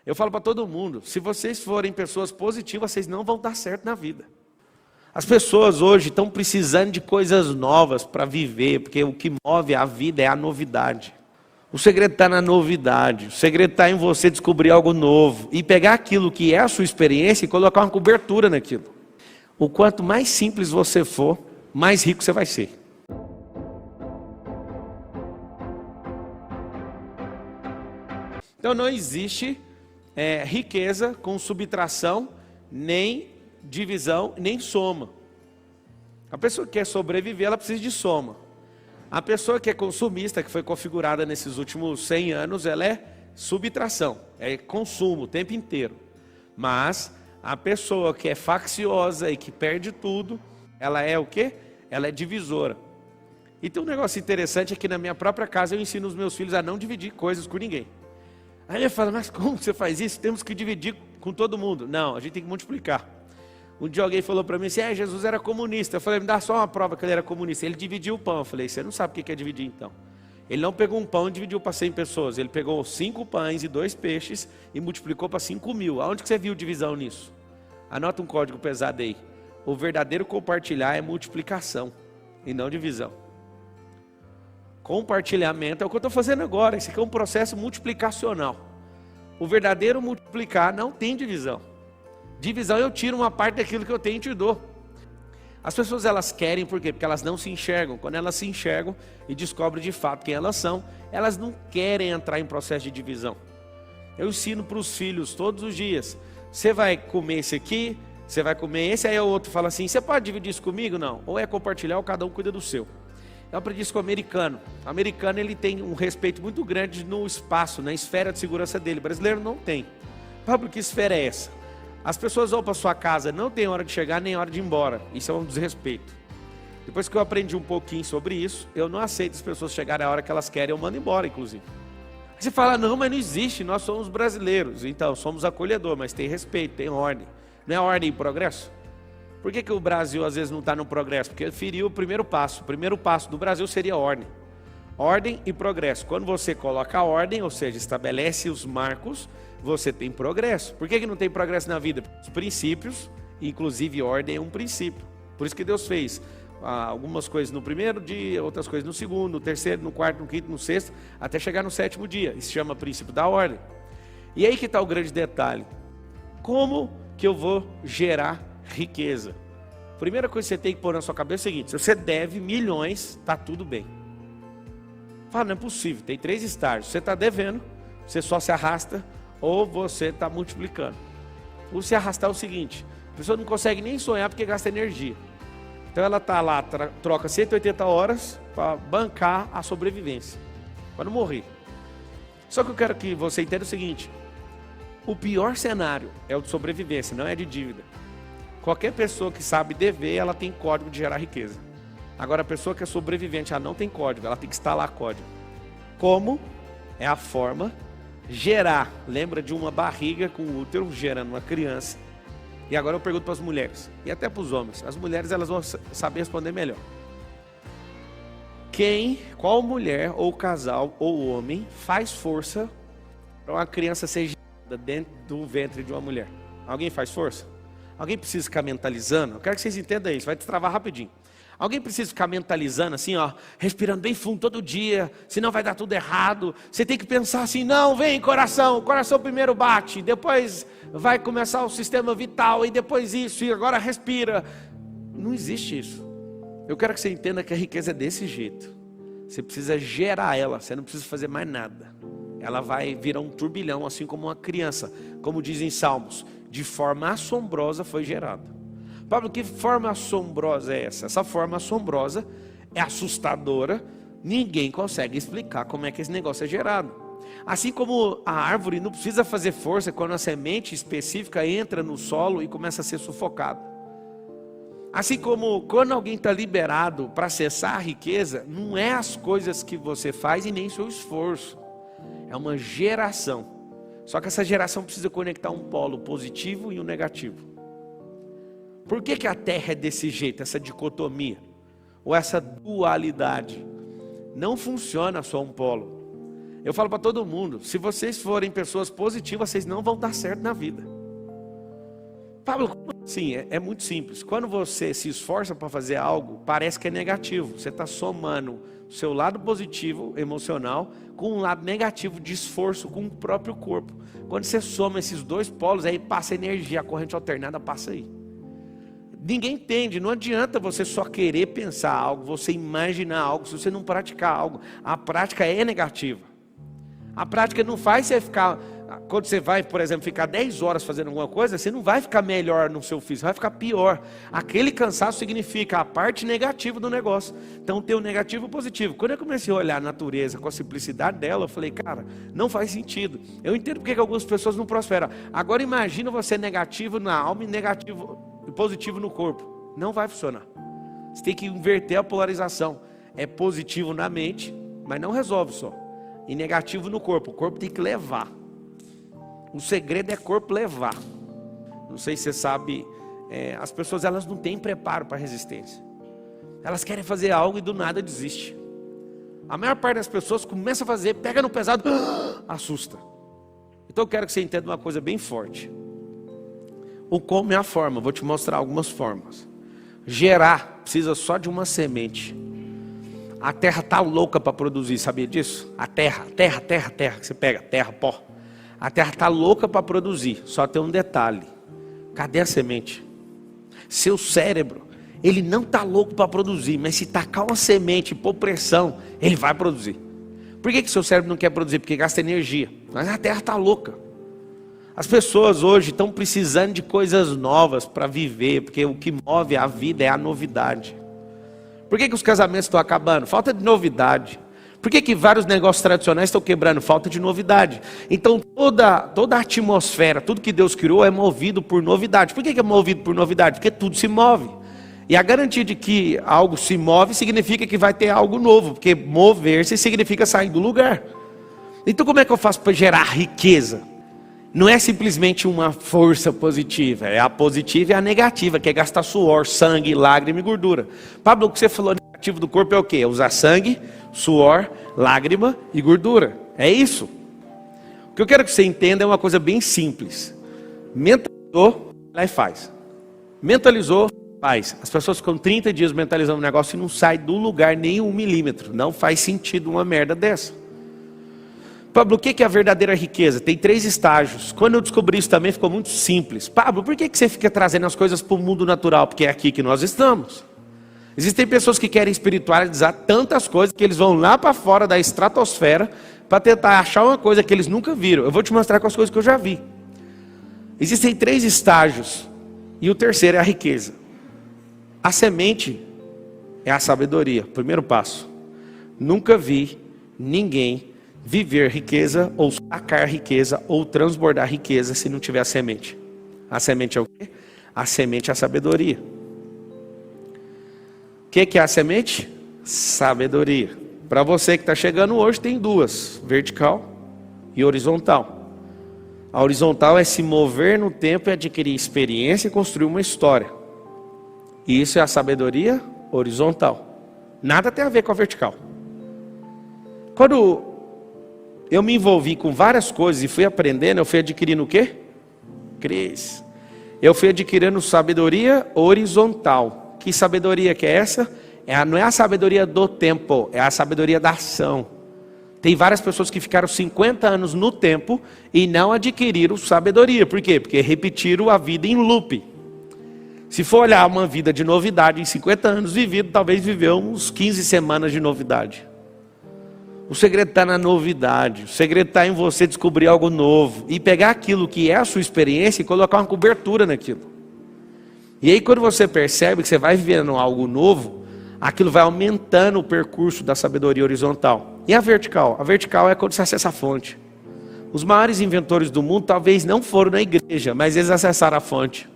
Eu falo para todo mundo, se vocês forem pessoas positivas, vocês não vão dar certo na vida. As pessoas hoje estão precisando de coisas novas para viver, porque o que move a vida é a novidade. O segredo está na novidade, o segredo está em você descobrir algo novo e pegar aquilo que é a sua experiência e colocar uma cobertura naquilo. O quanto mais simples você for, mais rico você vai ser. Então não existe riqueza com subtração, nem divisão, nem soma. A pessoa que quer sobreviver, ela precisa de soma. A pessoa que é consumista, que foi configurada nesses últimos 100 anos, ela é subtração, é consumo o tempo inteiro. Mas a pessoa que é facciosa e que perde tudo, ela é o quê? Ela é divisora. E tem um negócio interessante é que na minha própria casa eu ensino os meus filhos a não dividir coisas com ninguém. Aí ele fala, mas como você faz isso? Temos que dividir com todo mundo. Não, a gente tem que multiplicar. Um dia alguém falou para mim assim, Jesus era comunista. Eu falei, me dá só uma prova que ele era comunista. Ele dividiu o pão. Eu falei, você não sabe o que é dividir então. Ele não pegou um pão e dividiu para 100 pessoas. Ele pegou 5 pães e 2 peixes e multiplicou para 5.000. Aonde que você viu divisão nisso? Anota um código pesado aí. O verdadeiro compartilhar é multiplicação e não divisão. Compartilhamento é o que eu estou fazendo agora. Esse aqui é um processo multiplicacional. O verdadeiro multiplicar não tem divisão. Divisão eu tiro uma parte daquilo que eu tenho e te dou. As pessoas elas querem, por quê? Porque elas não se enxergam. Quando elas se enxergam e descobrem de fato quem elas são, elas não querem entrar em processo de divisão. Eu ensino para os filhos todos os dias. Você vai comer esse aqui, você vai comer esse, aí o outro fala assim, você pode dividir isso comigo? Não. Ou é compartilhar ou cada um cuida do seu. Eu aprendi isso com o americano. O americano ele tem um respeito muito grande no espaço, na esfera de segurança dele. O brasileiro não tem. Pablo, que esfera é essa? As pessoas vão para sua casa, não tem hora de chegar nem hora de ir embora. Isso é um desrespeito. Depois que eu aprendi um pouquinho sobre isso, eu não aceito as pessoas chegarem a hora que elas querem, eu mando embora, inclusive. Aí você fala, não, mas não existe, nós somos brasileiros. Então, somos acolhedor, mas tem respeito, tem ordem. Não é ordem e progresso? Por que o Brasil às vezes não está no progresso? Porque ele feriu o primeiro passo. O primeiro passo do Brasil seria ordem. Ordem e progresso. Quando você coloca a ordem, ou seja, estabelece os marcos, você tem progresso. Por que não tem progresso na vida? Os princípios, inclusive ordem é um princípio. Por isso que Deus fez algumas coisas no primeiro dia, outras coisas no segundo, no terceiro, no quarto, no quinto, no sexto, até chegar no 7º dia. Isso se chama princípio da ordem. E aí que está o grande detalhe. Como que eu vou gerar riqueza? Primeira coisa que você tem que pôr na sua cabeça é o seguinte, se você deve milhões, está tudo bem. Fala, não é possível, tem 3 estágios. Você está devendo, você só se arrasta, ou você está multiplicando. O se arrastar é o seguinte, a pessoa não consegue nem sonhar porque gasta energia. Então ela está lá, troca 180 horas para bancar a sobrevivência, para não morrer. Só que eu quero que você entenda o seguinte, o pior cenário é o de sobrevivência, não é de dívida. Qualquer pessoa que sabe dever, ela tem código de gerar riqueza. Agora a pessoa que é sobrevivente, ela não tem código, ela tem que instalar código. Como? É a forma gerar, lembra de uma barriga com útero gerando uma criança. E agora eu pergunto para as mulheres e até para os homens. As mulheres elas vão saber responder melhor. Qual mulher ou casal ou homem faz força para uma criança ser gerada dentro do ventre de uma mulher? Alguém faz força? Alguém precisa ficar mentalizando? Eu quero que vocês entendam isso, vai destravar rapidinho. Alguém precisa ficar mentalizando assim, ó, respirando bem fundo todo dia, senão vai dar tudo errado. Você tem que pensar assim, não, vem coração, o coração primeiro bate, depois vai começar o sistema vital, e depois isso, e agora respira. Não existe isso. Eu quero que você entenda que a riqueza é desse jeito. Você precisa gerar ela, você não precisa fazer mais nada. Ela vai virar um turbilhão, assim como uma criança. Como dizem Salmos, de forma assombrosa foi gerada. Pablo, que forma assombrosa é essa? Essa forma assombrosa é assustadora, ninguém consegue explicar como é que esse negócio é gerado. Assim como a árvore não precisa fazer força quando a semente específica entra no solo e começa a ser sufocada. Assim como quando alguém está liberado para acessar a riqueza, não é as coisas que você faz e nem seu esforço. É uma geração. Só que essa geração precisa conectar um polo positivo e um negativo. Por que a Terra é desse jeito, essa dicotomia? Ou essa dualidade? Não funciona só um polo. Eu falo para todo mundo, se vocês forem pessoas positivas, vocês não vão dar certo na vida. Pablo, como assim? É muito simples. Quando você se esforça para fazer algo, parece que é negativo. Você está somando o seu lado positivo, emocional, com um lado negativo de esforço com o próprio corpo. Quando você soma esses dois polos, aí passa energia, a corrente alternada passa aí. Ninguém entende, não adianta você só querer pensar algo, você imaginar algo, se você não praticar algo. A prática é negativa. A prática não faz você ficar... Quando você vai, por exemplo, ficar 10 horas fazendo alguma coisa, você não vai ficar melhor no seu físico, vai ficar pior. Aquele cansaço significa a parte negativa do negócio. Então tem o negativo e o positivo. Quando eu comecei a olhar a natureza com a simplicidade dela, eu falei, cara, não faz sentido. Eu entendo porque que algumas pessoas não prosperam. Agora imagina você negativo na alma e negativo e positivo no corpo. Não vai funcionar. Você tem que inverter a polarização. É positivo na mente, mas não resolve só. E negativo no corpo. O corpo tem que levar. O segredo é corpo levar. Não sei se você sabe, as pessoas elas não têm preparo para resistência. Elas querem fazer algo e do nada desiste. A maior parte das pessoas começa a fazer, pega no pesado, assusta. Então eu quero que você entenda uma coisa bem forte. O como é a forma, vou te mostrar algumas formas. Gerar precisa só de uma semente. A terra está louca para produzir, sabia disso? A terra, que você pega, terra, pó. A terra está louca para produzir, só tem um detalhe. Cadê a semente? Seu cérebro, ele não está louco para produzir, mas se tacar uma semente e pôr pressão, ele vai produzir. Por que seu cérebro não quer produzir? Porque gasta energia. Mas a terra está louca. As pessoas hoje estão precisando de coisas novas para viver, porque o que move a vida é a novidade. Por que os casamentos estão acabando? Falta de novidade. Por que vários negócios tradicionais estão quebrando? Falta de novidade. Então toda a atmosfera, tudo que Deus criou é movido por novidade. Por que é movido por novidade? Porque tudo se move. E a garantia de que algo se move significa que vai ter algo novo. Porque mover-se significa sair do lugar. Então como é que eu faço para gerar riqueza? Não é simplesmente uma força positiva. É a positiva e a negativa, que é gastar suor, sangue, lágrima e gordura. Pablo, o que você falou negativo do corpo é o quê? É usar sangue, suor, lágrima e gordura. É isso. O que eu quero que você entenda é uma coisa bem simples. Mentalizou, lá e faz. Mentalizou, faz. As pessoas ficam 30 dias mentalizando um negócio e não sai do lugar nem 1 milímetro. Não faz sentido uma merda dessa. Pablo, o que é a verdadeira riqueza? Tem 3 estágios. Quando eu descobri isso também ficou muito simples. Pablo, por que você fica trazendo as coisas para o mundo natural? Porque é aqui que nós estamos. Existem pessoas que querem espiritualizar tantas coisas que eles vão lá para fora da estratosfera para tentar achar uma coisa que eles nunca viram. Eu vou te mostrar com as coisas que eu já vi. Existem 3 estágios e o terceiro é a riqueza. A semente é a sabedoria. Primeiro passo. Nunca vi ninguém viver riqueza ou sacar riqueza ou transbordar riqueza se não tiver a semente. A semente é o quê? A semente é a sabedoria. O que é a semente? Sabedoria. Para você que está chegando hoje, tem 2, vertical e horizontal. A horizontal é se mover no tempo e adquirir experiência e construir uma história. E isso é a sabedoria horizontal. Nada tem a ver com a vertical. Quando eu me envolvi com várias coisas e fui aprendendo, eu fui adquirindo o quê? Cres. Eu fui adquirindo sabedoria horizontal. Que sabedoria que é essa? Não é a sabedoria do tempo, é a sabedoria da ação. Tem várias pessoas que ficaram 50 anos no tempo e não adquiriram sabedoria. Por quê? Porque repetiram a vida em loop. Se for olhar uma vida de novidade em 50 anos vivido, talvez viveu uns 15 semanas de novidade. O segredo está na novidade. O segredo está em você descobrir algo novo e pegar aquilo que é a sua experiência e colocar uma cobertura naquilo. E aí quando você percebe que você vai vivendo algo novo, aquilo vai aumentando o percurso da sabedoria horizontal. E a vertical? A vertical é quando você acessa a fonte. Os maiores inventores do mundo talvez não foram na igreja, mas eles acessaram a fonte.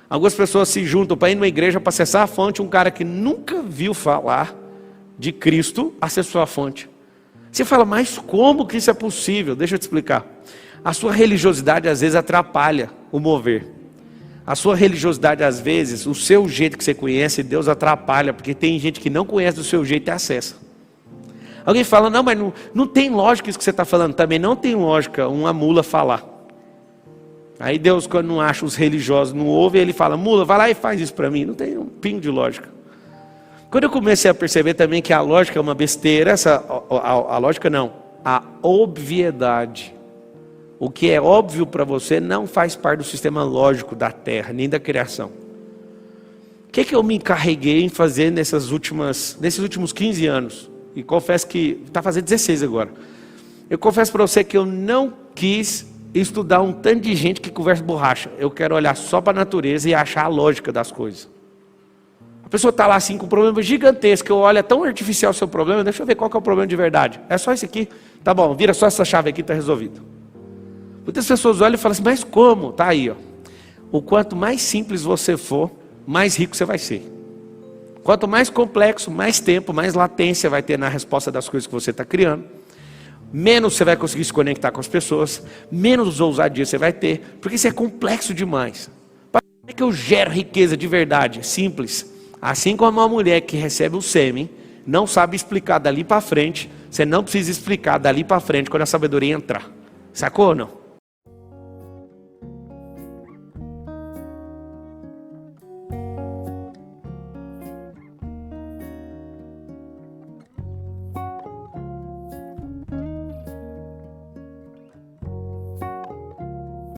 Algumas pessoas se juntam para ir numa igreja para acessar a fonte. Um cara que nunca viu falar de Cristo acessou a fonte. Você fala, mas como que isso é possível? Deixa eu te explicar. A sua religiosidade às vezes atrapalha o mover. A sua religiosidade às vezes, o seu jeito que você conhece, Deus atrapalha, porque tem gente que não conhece do seu jeito e acessa. Alguém fala, não, mas não tem lógica isso que você está falando. Também não tem lógica uma mula falar. Aí Deus, quando não acha os religiosos, não ouve, ele fala, mula, vai lá e faz isso para mim. Não tem um pingo de lógica. Quando eu comecei a perceber também que a lógica é uma besteira, a lógica não, a obviedade. O que é óbvio para você não faz parte do sistema lógico da Terra, nem da criação. O que eu me encarreguei em fazer nesses últimos 15 anos? E confesso que está fazendo 16 agora. Eu confesso para você que eu não quis estudar um tanto de gente que conversa borracha. Eu quero olhar só para a natureza e achar a lógica das coisas. A pessoa está lá assim com um problema gigantesco. Eu olho, é tão artificial o seu problema, deixa eu ver qual que é o problema de verdade. É só esse aqui? Tá bom, vira só essa chave aqui, está resolvido. Muitas pessoas olham e falam assim, mas como? Tá aí, ó. O quanto mais simples você for, mais rico você vai ser. Quanto mais complexo, mais tempo, mais latência vai ter na resposta das coisas que você está criando. Menos você vai conseguir se conectar com as pessoas, menos ousadia você vai ter, porque isso é complexo demais. Para que eu gero riqueza de verdade? Simples. Assim como uma mulher que recebe o sêmen, não sabe explicar dali para frente, você não precisa explicar dali para frente quando a sabedoria entrar. Sacou ou não?